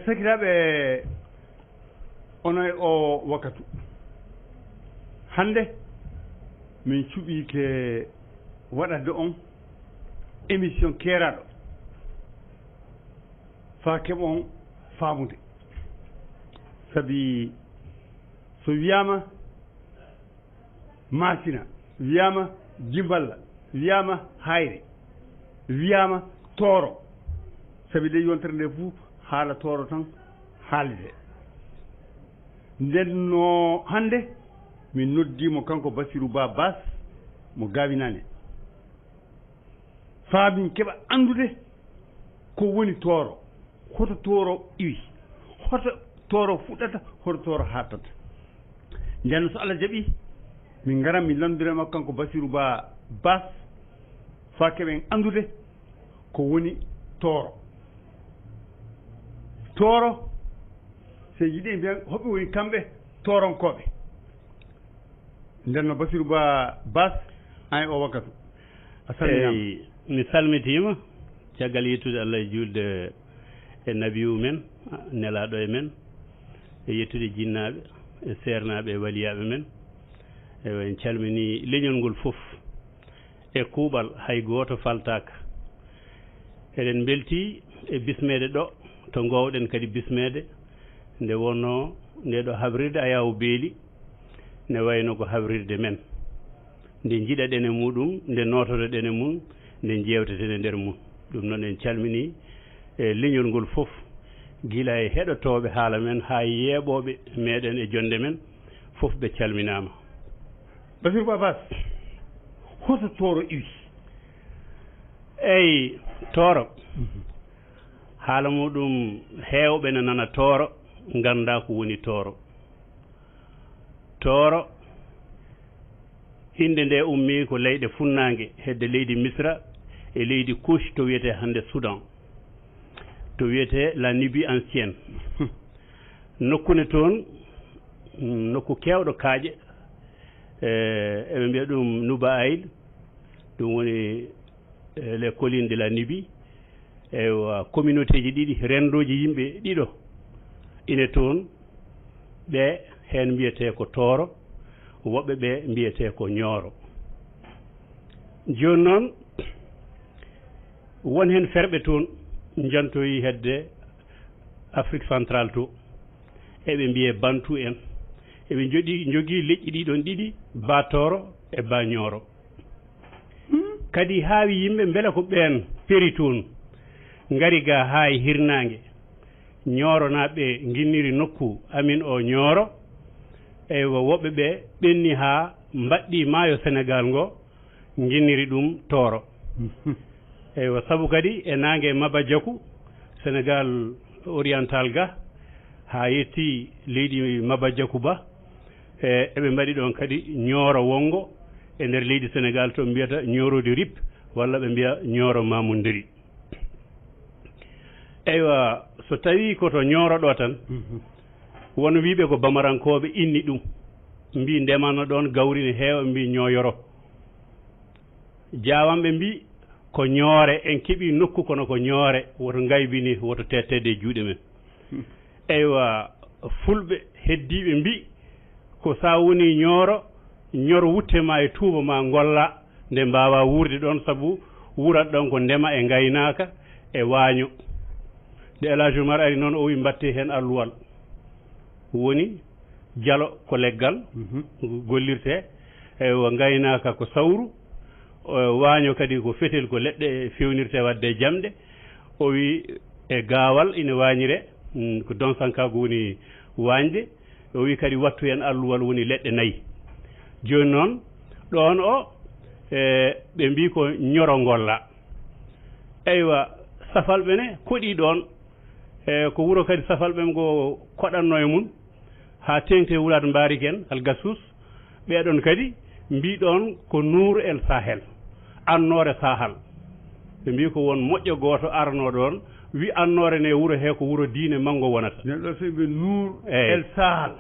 sakiraaɓe ono e o wakkatu hannde min cuɓii ke waɗande on émission keeraaɗo faa keɓon faamude sabi so wiyaama maasina wiyaama jimballa wiyaama hayre wiyaama tooro sabi nde yontere nde fof haala tooro tan haalde nden no hannde min noddiimo kanko Bassirou Ba Bass mo gaawinaane faa min keɓa anndude ko woni tooro hoto tooro iwi hoto tooro fuɗɗata hoto tooro hattata nden so Allah jaɓii min ngaran min lanndudema kanko Bassirou Ba Bass faa keɓen anndude ko woni tooro tooro so yiɗi mbiyan hoɓe woni kamɓe tooronkoɓe nden no Bassirou Ba Bass an e o wakkatu a salminama mi salmitima caggal yettude Allah e julde e nabiyu men nelaɗo e men e yettude jinnaɓe e sernaɓe e waliyaɓe men en calmini leñol ngol fof e kuuɓal hay goto faltaka eɗen belti e bismede ɗo to gowɗen kadi bismede nde wonno nde ɗo habrirde Ayaw Beeli ne wayno ko habrirde men nde jiɗaɗen e muɗum nde nototoɗen e mum nde jewteten e nder mum ɗum noon en calmini e leñol ngol fof gila e heɗotoɓe haala men ha yeeɓoɓe meɗen e jonde men fof ɓe calminama. Bassirou Ba Bass hoto tooro iwi eyyi tooro haala muɗum heewɓe ne nana tooro ganda ko woni tooro tooro inde nde ummi ko leyɗe funnague hedde leydi Misra e leydi Kush to wiyete hande Soudan to wiyete la Nubie ancienne nokkune toon nokku kewɗo kaaƴe eɓe mbiya ɗum Nuba Aïd ɗum woni les collines de la Nubie ewa communauté ji ɗiɗi rendoji yimɓe ɗiɗo ine toon ɓe hen mbiyete ko tooro woɓɓe ɓe mbiyete ko ñooro joni noon won hen ferɓe toon jantoyi hedde Afrique centrale to eɓe mbiye Bantu en eɓe jogii leƴƴi ɗiɗon ɗiɗi ba tooro e ba ñooro kadi haawi yimɓe beele ko ɓen peri toon ngari ga ha e hirnaange ñooro naɓe ginniri nokku amin o ñooro eywa woɓɓe ɓe ɓenni ha mbaɗɗi maayo Sénégal ngo ginniri ɗum tooro eywa sabu kadi e nangue Maba Diakou Sénégal oriental ga ha yetti leydi Maba Diakou Ba eɓe mbaɗi ɗon kadi ñooro wongo e nder leydi Sénégal to mbiyata ñoorode rip walla ɓe mbiya ñooro Mamoudiri eywa so tawi koto ñooro ɗo tan wono wiɓe ko bamarankoɓe inni ɗum mbi ndemano ɗon gawri ne heewa mbi ñoyoro jawanɓe mbi ko ñoore en keeɓi nokku kono ko ñoore woto gaybini woto tettede e juuɗe men eywa fulɓe heddiɓe mbi ko sa woni ñooro ñoro wutte ma e tuuba ma golla nde mbawa wurde ɗon saabu wurat ɗon ko ndema e gaynaka e waaño nde El Hadji Oumar ari noon o wi mbatte hen alluwal woni jalo ko leggal gollirte eywa gaynaka ko sawru waaño kadi ko fetel ko leɗɗe fewnirte wadde e jamɗe o wi e gaawal ina wañire ko donsankago woni wañde o wi kadi wattu hen alluwal woni leɗɗe nayyi joni noon ɗon o ɓe mbi ko ñoro golla eywa safalɓe ne koɗi ɗon ko wuuro kadi safalɓe ngo koɗanno e mum ha tengte wulade mbariken Algasus ɓeɗon kadi mbiɗon ko Nour El Sahel annore sahal ɓe mbi ko won moƴƴo goto arno ɗon wi annore ne wuuro he ko wuuro diine manggo wonata neɗɗo so ɓe Nour El Sahal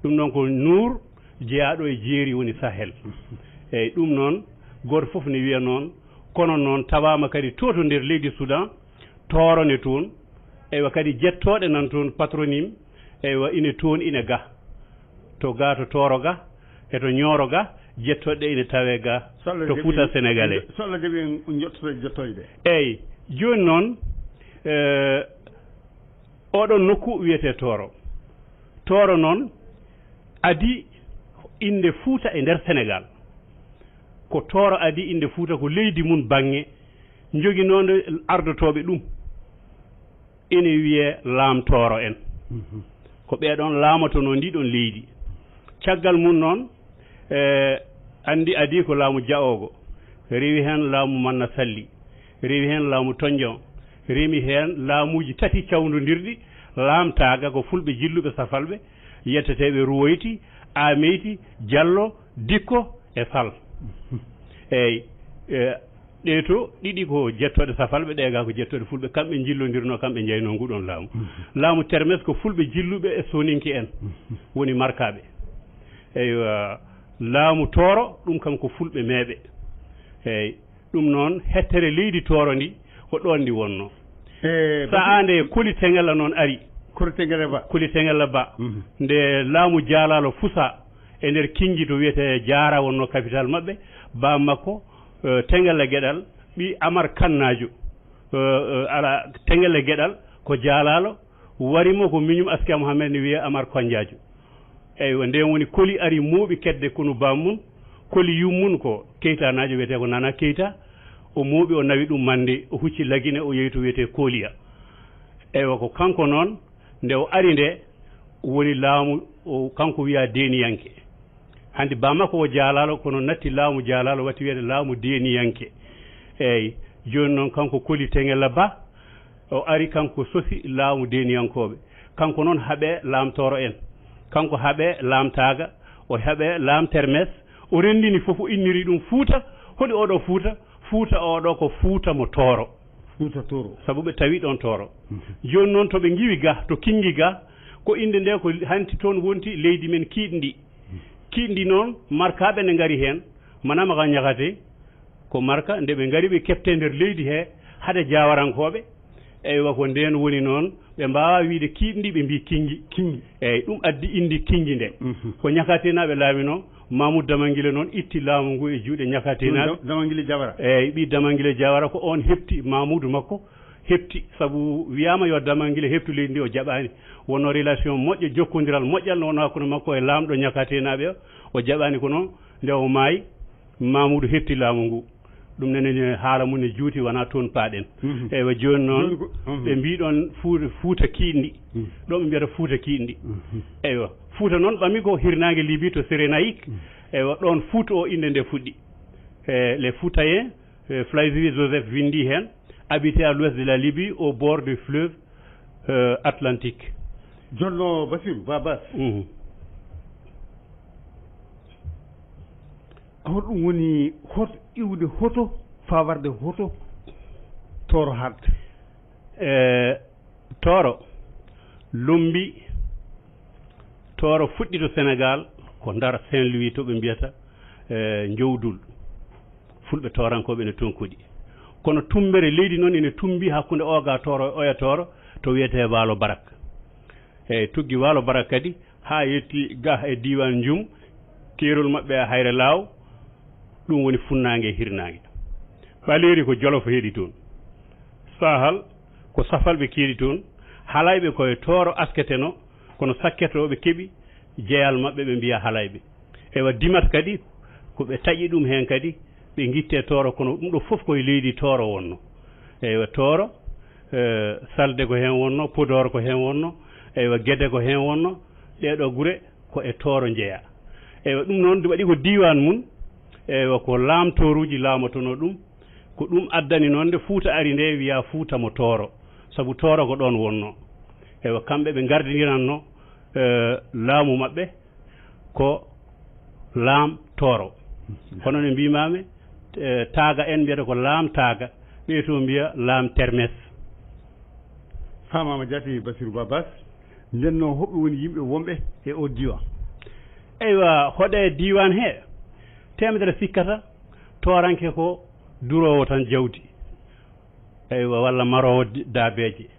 ɗum noon ko Nour jeeyaɗo e jeeri woni Sahel eyyi ɗum noon goto foof ne wiya noon kono noon tawama kadi to nder leydi Soudan toorone toon eywa kadi jettoɗe nan toon patronyme eywa ine toon ine ga to Toro ga e to Nioro ga jettoɗe ine tawe ga to Fouta sénégalais so Allah jaɓi en jottoto jettoyde eyyi joni noon oɗon nokku wiyete Toro noon adi inde Fouta e nder Sénégal ko Toro adi inde Fouta ko leydi mum bange joguinode ardotoɓe ɗum ene wiye Lamtoro en ko ɓeɗon laamatono ndiɗon leydi caggal mum noon andi adi ko laamu Diaogo rewi hen laamu Manna Salli rewi hen laamu Tondion remi hen laamuji tati cawdodirɗi laamtaga ko fulɓe jilluɓe safalɓe yetteteɓe Ruwoyti Ameyti Diallo Dikko e Sall eyyi ɗe to ɗiɗi ko jettoɗe safalɓe ɗega ko jettoɗe fulɓe kamɓe jillodirno kamɓe jeyno nguɗon laamu laamu termes ko fulɓe jilluɓe e soninki en woni markaɓe eywa laamu Toro ɗum kam ko fulɓe meeɓe eyyi ɗum noon hettere leydi Toro ndi ko ɗon ndi wonno sa ande Koli Tengela noon ari Koli Tengela Ba nde laamu Dialalo Fousa e nder Kingui to wiyete Diara wonno capital mabɓe ba makko Tengela Guéɗal ɓi Amar Kannajo ala Tengela Guéɗal ko Dialalo warimo ko miñum Aska Mouhamed ne wiye Amar Kondiadio eyyi nden woni Koli ari muuɓi kedde kono bammun Koli yummun ko Keita najo wiyete ko Nana Keita o muuɓi o nawi ɗum mande o hucci lagine o yeyi to wiyete Koliya eywa ko kanko noon nde o ari nde woni laamu kanko wiya Deniyanke hande bamakko o Dialalo kono natti laamu Dialalo watti wiyede laamu Deniyanke eyyi joni noon kanko Koli Tengela Ba o ari kanko sosi laamu Deniyankoɓe kanko noon haaɓe Lamtoro en kanko haaɓe Lamtaga o haaɓe Lamtermes o rendini foof o inniri ɗum Fouta hoɗi oɗo Fouta oɗo ko Fouta mo Toro saabu ɓe tawi ɗon Toro joni noon toɓe giwi ga to Kingui ga ko inde nde ko hanti toon wonti leydi men kiiɗndi noon markaɓe ne gari hen manama ka ñakate ko marka nde ɓe gari ɓe kefte nder leydi he haade jawarankoɓe eywa ko nden woni noon ɓe mbawa wiide kiiɗndi ɓe mbi Kingui eyyi ɗum addi indi Kingui nde ko ñakatenaɓe laamino Mamoudou Damanguilé noon itti laamu ngu e juuɗe ñakatenaɓe Damanguilé Diawara eyyi ɓi Damanguilé Diawara ko on hepti Mamoudou makko hepti saabu wiyama yo Damanguilé heptu leydi ndi o jaɓani wonno relation moƴƴo jokkodiral moƴƴal wonno hakkude makko e lamɗo ñakatenaɓe o jaɓani ko noon nde o maayi Mamoudou hepti laamu ngu ɗum nene haala mum ne juuti wona toon paaɗen eywa joni noon ɓe mbiɗon Fouta kiiɗndi ɗo ɓe mbiyata Fouta kiiɗndi eywa Fouta noon ɓami ko hirnangue Libye to Sérénaïque eywa ɗon Fouta o inde nde fuɗɗi les Foutayen Flavius Joseph windi hen habité à l'ouest de la Libye au bord du fleuve Atlantique jonno Bassirou Babas hoɗum woni hoto iwde hoto fawarde hoto Toro harde Toro lombi Toro fuɗɗi to Sénégal ko Ndar Saint-Louis to ɓe mbiyata jowdul fulɓe torankoɓe ne tonkuɗi kono tumbere leydi noon ene tumbi hakkude oga Toro oya Toro to wiyete Waalo Barak eyyi tuggi Waalo Barak kadi ha yetti ga e diwan Djoum keerol mabɓe e Hayre Law ɗum woni funnague e hirnague ɓaleri ko Jolof heeɗi toon Sahal ko safalɓe keeɗi toon halayɓe koye Toro asketeno kono sakketoɓe keeɓi jeeyal mabɓe ɓe mbiya halayɓe ewa Dimat kadi koɓe taƴi ɗum hen kadi ɓe guitte Toro kono ɗum ɗo foof koye leydi Toro wonno eywa Toro Salde ko hen wonno Podor ko hen wonno eywa Guédé ko hen wonno ɗeɗo guure ko e Toro jeeya eywa ɗum noon waɗi ko diwan mum eywa ko lamtoruji laamatono ɗum ko ɗum addani noon nde Fouta ari nde wiya Fouta mo Toro saabu Toro ko ɗon wonno eywa kamɓe ɓe gardiniranno laamu mabɓe ko laam Toro hono ne mbimami taaga en mbiyata ko laam taaga ɓeeto mbiya laam termes famama Diaty Bassirou Babas ndenno hoɓe woni yimɓe wonɓe e o diwan eywa hoɗe diwan he temedere sikkata toranke ko durowo tan jawdi eywa walla marowo daabeje